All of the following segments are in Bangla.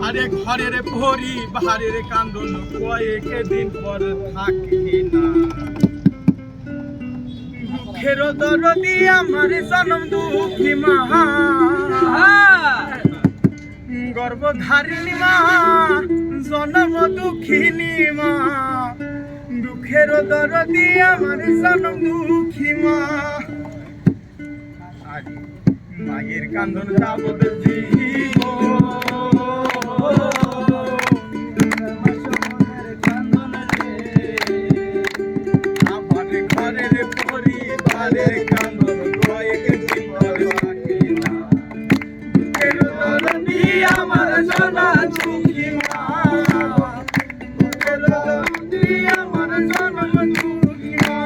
আরে ঘরের ভরি বাহারের কান্দন কয়েক দিন পর থাকে না দুঃখের দরদি আমার জনম দুঃখী মা গর্ভধারিণী মা জনম দুঃখিনী মা দুঃখের দরদি আমার জনম দুঃখী মা মায়ের কান্দন যাবত জীবন আমার ঘরের পরিবারের কান্দন কয়েক দিন পর থাকে না দুঃখের দরদি আমার জনম দুঃখী মা দুঃখের দরদি আমার জনম দুঃখী মা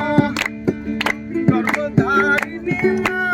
গর্ভধারিণী মা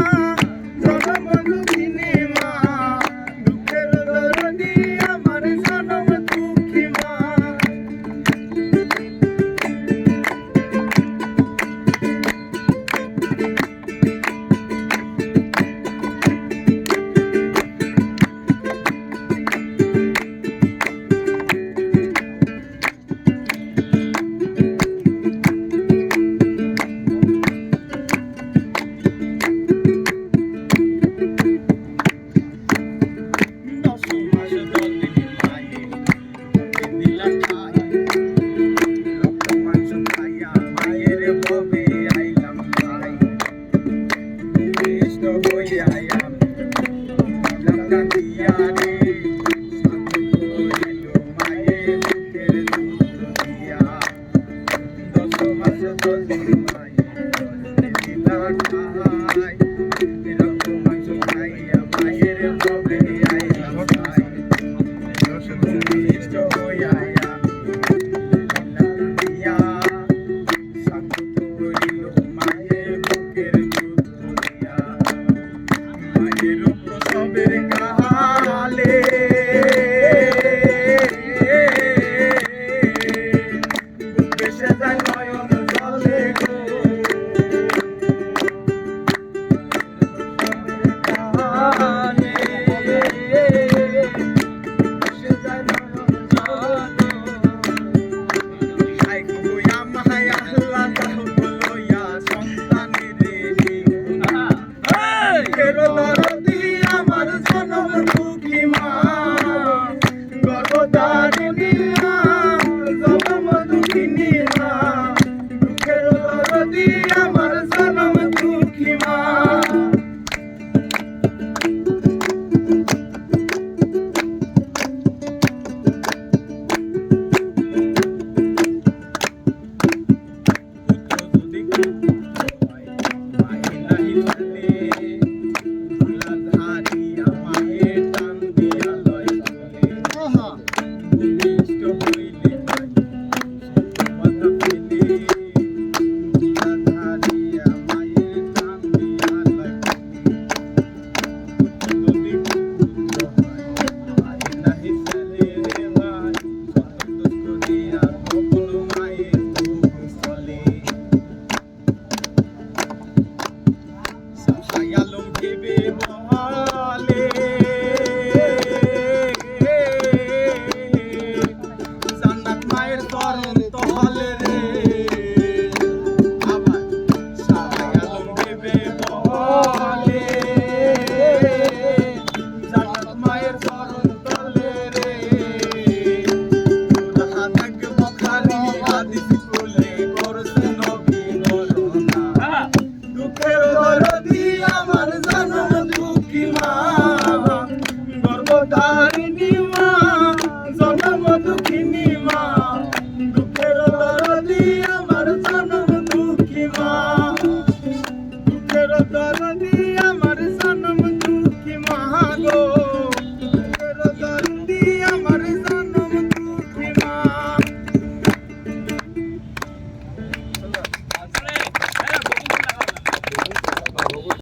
Bye.